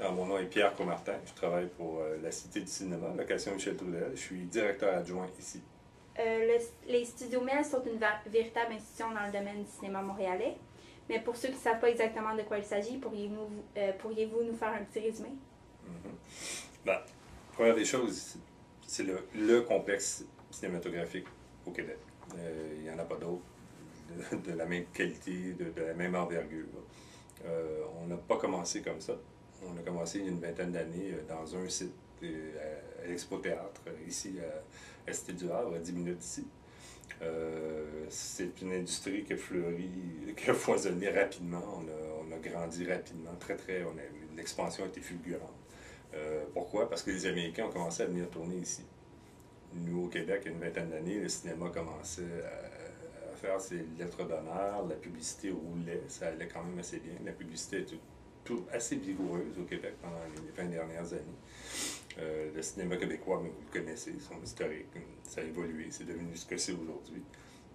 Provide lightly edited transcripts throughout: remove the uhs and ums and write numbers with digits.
Alors, mon nom est Pierre Comartin. Je travaille pour la Cité du cinéma, location Michel Trudel. Je suis directeur adjoint ici. Les studios Mel sont une véritable institution dans le domaine du cinéma montréalais. Mais pour ceux qui ne savent pas exactement de quoi il s'agit, pourriez-vous nous faire un petit résumé? Première des choses, c'est le complexe cinématographique au Québec. Il n'y en a pas d'autres de la même qualité, de la même envergure. On n'a pas commencé comme ça. On a commencé il y a une vingtaine d'années dans un site à l'Expo Théâtre, ici à Cité du Havre, à 10 minutes d'ici. C'est une industrie qui a fleuri, qui a foisonné rapidement. On a grandi rapidement, l'expansion a été fulgurante. Pourquoi? Parce que les Américains ont commencé à venir tourner ici. Nous, au Québec, il y a une vingtaine d'années, le cinéma commençait à faire ses lettres d'honneur, la publicité roulait, ça allait quand même assez bien. La publicité était assez vigoureuse au Québec pendant les 20 dernières années. Le cinéma québécois, vous le connaissez, son historique, ça a évolué, c'est devenu ce que c'est aujourd'hui.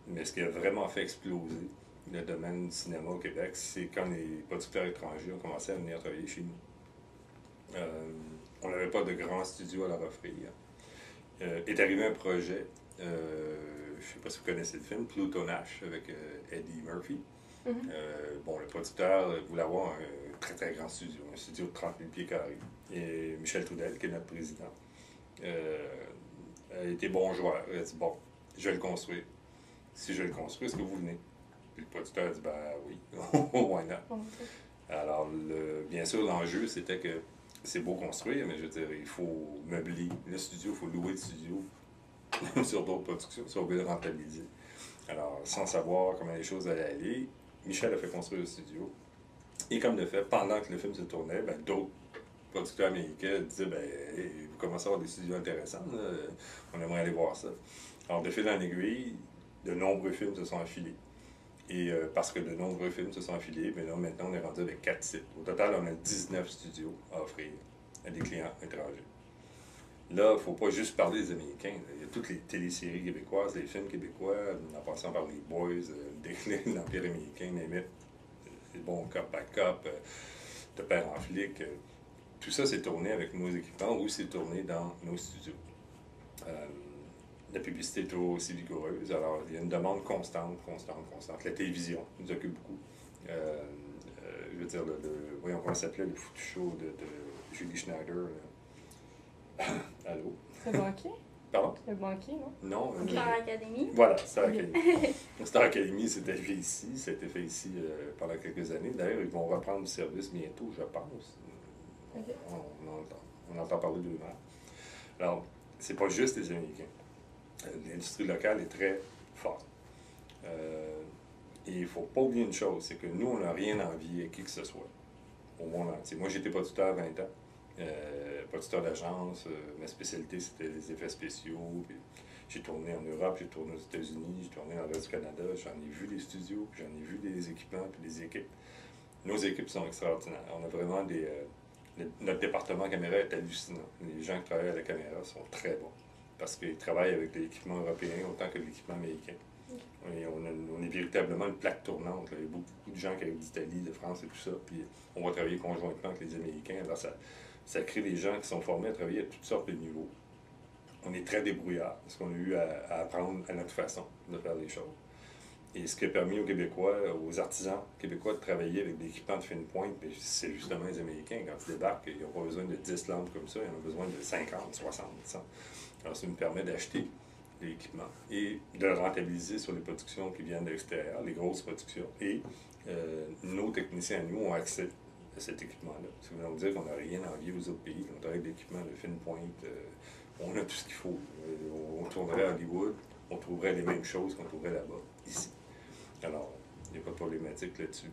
Mais ce qui a vraiment fait exploser le domaine du cinéma au Québec, c'est quand les producteurs étrangers ont commencé à venir travailler chez nous. On n'avait pas de grands studios à leur offrir. Est arrivé un projet, je ne sais pas si vous connaissez le film, Pluto Nash, avec Eddie Murphy. Le producteur voulait avoir un très très grand studio, un studio de 30 000 pieds carrés. Et Michel Trudel, qui est notre président, a été bon joueur. Il a dit, bon, je vais le construire. Si je le construis, est-ce que vous venez? Puis le producteur a dit, ben oui, why not? Alors, bien sûr, l'enjeu, c'était que c'est beau construire, mais je veux dire, il faut meubler le studio, il faut louer le studio sur d'autres productions, si on veut le rentabiliser. Alors, sans savoir comment les choses allaient aller, Michel a fait construire le studio. Et comme de fait, pendant que le film se tournait, d'autres producteurs américains disaient, hey, vous commencez à avoir des studios intéressants, là, on aimerait aller voir ça. Alors, de fil en aiguille, de nombreux films se sont affilés. Et parce que de nombreux films se sont affiliés, mais là, maintenant, on est rendu avec 4 sites. Au total, on a 19 studios à offrir à des clients étrangers. Là, il ne faut pas juste parler des Américains. Là. Il y a toutes les téléséries québécoises, les films québécois, en passant par les Boys, l'Empire américain, les bons cop à cop, de père en flic. Tout ça, c'est tourné avec nos équipements ou c'est tourné dans nos studios. La publicité est toujours aussi vigoureuse. Alors, il y a une demande constante. La télévision nous occupe beaucoup. Je veux dire, voyons comment ça s'appelait, le foutu show de Julie Schneider. Allô? Le banquier? Pardon? Le banquier, non? Non. Star Academy? Voilà, Star Academy. Star Academy, c'était fait ici. Ça a été fait ici pendant quelques années. D'ailleurs, ils vont reprendre le service bientôt, je pense. Okay. On entend parler d'eux-mêmes. Alors, c'est pas juste les Américains. L'industrie locale est très forte. Et il ne faut pas oublier une chose, c'est que nous, on n'a rien envié à qui que ce soit, au monde entier. Moi, j'étais producteur à 20 ans, producteur d'agence. Ma spécialité, c'était les effets spéciaux. J'ai tourné en Europe, j'ai tourné aux États-Unis, j'ai tourné dans le reste du Canada. J'en ai vu des studios, puis j'en ai vu des équipements, puis des équipes. Nos équipes sont extraordinaires. On a vraiment notre département caméra est hallucinant. Les gens qui travaillent à la caméra sont très bons, parce qu'ils travaillent avec l'équipement européen autant que l'équipement américain. Et on est véritablement une plaque tournante. Là. Il y a beaucoup de gens qui arrivent d'Italie, de France et tout ça, puis on va travailler conjointement avec les Américains. Alors ça crée des gens qui sont formés à travailler à toutes sortes de niveaux. On est très débrouillards, parce qu'on a eu à apprendre à notre façon de faire les choses. Et ce qui a permis aux Québécois, aux artisans québécois de travailler avec des équipements de fine pointe, c'est justement les Américains. Quand ils débarquent, ils n'ont pas besoin de 10 lampes comme ça, ils en ont besoin de 50, 60, 100. Alors ça nous permet d'acheter l'équipement et de le rentabiliser sur les productions qui viennent de l'extérieur, les grosses productions. Et nos techniciens, nous, ont accès à cet équipement-là. Ça veut dire qu'on n'a rien envié aux autres pays. On travaille avec des équipements de fine pointe. On a tout ce qu'il faut. On tournerait à Hollywood, on trouverait les mêmes choses qu'on trouverait là-bas, ici. Alors, il n'y a pas de problématique là-dessus.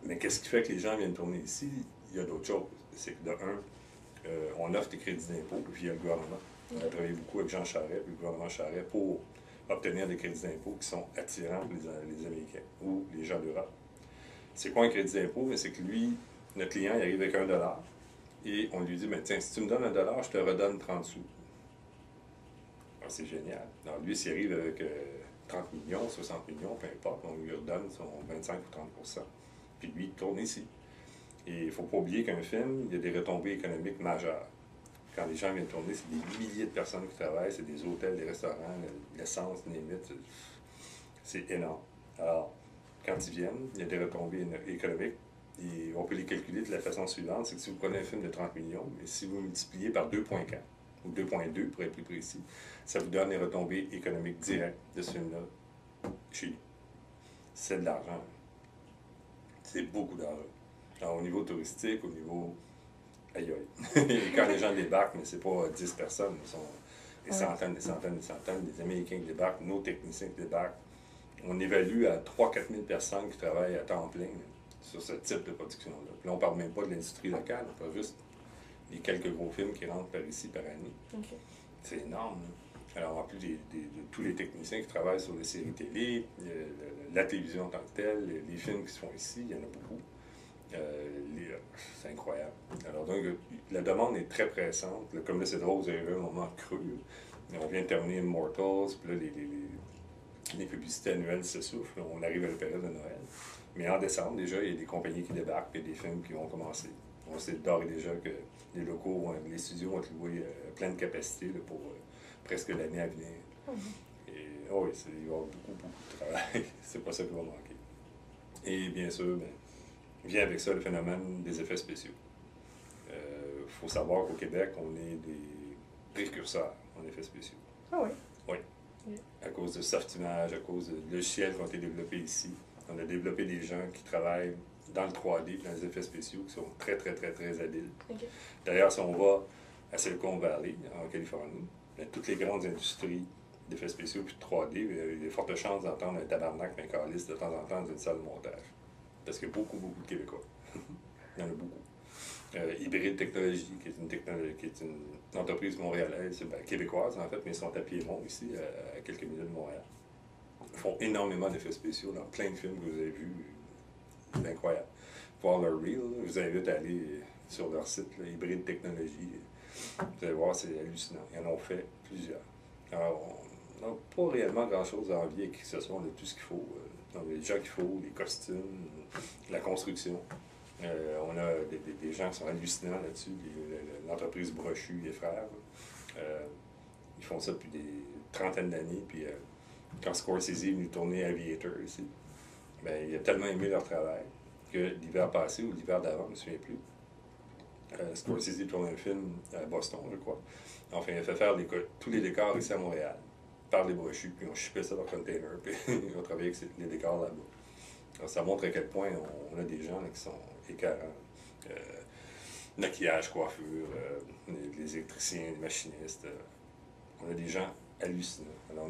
Mais qu'est-ce qui fait que les gens viennent tourner ici? Il y a d'autres choses. C'est que, de un, on offre des crédits d'impôt via le gouvernement. On a travaillé beaucoup avec Jean Charest, le gouvernement Charest, pour obtenir des crédits d'impôt qui sont attirants pour les Américains ou les gens d'Europe. C'est quoi un crédit d'impôt? C'est que lui, notre client, il arrive avec $1 et on lui dit, tiens, si tu me donnes $1, je te redonne 30 sous. Alors, c'est génial. Alors, lui, s'il arrive avec 30 millions, 60 millions, peu importe, on lui redonne son 25 ou 30 %. Puis lui, il tourne ici. Et il ne faut pas oublier qu'un film, il y a des retombées économiques majeures. Quand les gens viennent tourner, c'est des milliers de personnes qui travaillent, c'est des hôtels, des restaurants, l'essence, les limites. C'est énorme. Alors, quand ils viennent, il y a des retombées économiques. Et on peut les calculer de la façon suivante, c'est que si vous prenez un film de 30 millions, mais si vous multipliez par 2,4, ou 2,2 pour être plus précis, ça vous donne les retombées économiques directes de ce film-là chez nous. C'est de l'argent. C'est beaucoup d'argent. Alors, au niveau touristique, au niveau... Aïe aïe. Et quand les gens débarquent, mais c'est pas 10 personnes, ce sont des centaines, des centaines, des centaines, des Américains qui débarquent, nos techniciens qui débarquent. On évalue à 3-4 000 personnes qui travaillent à temps plein sur ce type de production-là. Puis là, on ne parle même pas de l'industrie locale, on parle juste des quelques gros films qui rentrent par ici par année. Okay. C'est énorme. Là. Alors, en plus de tous les techniciens qui travaillent sur les séries télé, la télévision en tant que telle, les films qui se font ici, il y en a beaucoup. C'est incroyable. Alors, donc, la demande est très pressante. Là, comme là, c'est drôle, vous avez un moment creux. On vient de terminer Immortals, puis là, les publicités annuelles s'essoufflent. On arrive à la période de Noël. Mais en décembre, déjà, il y a des compagnies qui débarquent et des films qui vont commencer. On sait d'ores et déjà que les locaux, les studios vont être loués à pleine capacité là, pour presque l'année à venir. Et oui, il va y avoir beaucoup, beaucoup de travail. C'est pas ça qui va manquer. Et bien sûr, vient avec ça le phénomène des effets spéciaux. Il faut savoir qu'au Québec, on est des précurseurs en effets spéciaux. Ah oui? Oui. À cause de Softimage, à cause de logiciels qui ont été développés ici. On a développé des gens qui travaillent dans le 3D, dans les effets spéciaux, qui sont très, très, très, très habiles. Okay. D'ailleurs, si on va à Silicon Valley, en Californie, toutes les grandes industries d'effets spéciaux puis de 3D, il y a de fortes chances d'entendre un tabarnak, un calice de temps en temps dans une salle de montage. Parce qu'il y a beaucoup, beaucoup de Québécois. Il y en a beaucoup. Hybride Technologie, qui est une entreprise montréalaise, québécoise en fait, mais ils sont à Piémont, ici, à quelques minutes de Montréal. Ils font énormément d'effets spéciaux dans plein de films que vous avez vus. C'est incroyable. Voir leur reel, je vous invite à aller sur leur site, là, Hybride Technologie. Vous allez voir, c'est hallucinant. Ils en ont fait plusieurs. Alors, on n'a pas réellement grand-chose à envier à qui que ce soit. On a tout ce qu'il faut. On a les gens qu'il faut, les costumes, la construction. On a des gens qui sont hallucinants là-dessus. L'entreprise Brochu, les frères. Ils font ça depuis des trentaines d'années. Puis quand Scorsese est venu tourner Aviator ici, il a tellement aimé leur travail que l'hiver passé ou l'hiver d'avant, je ne me souviens plus, Scorsese tournait un film à Boston, je crois. Enfin, il a fait faire tous les décors ici à Montréal par les brochus, puis on shippait ça dans le container, puis on travaillait avec les décors là-bas. Alors, ça montre à quel point on a des gens là, qui sont écœurants. Maquillage, coiffure, les électriciens, les machinistes. On a des gens hallucinants. Alors,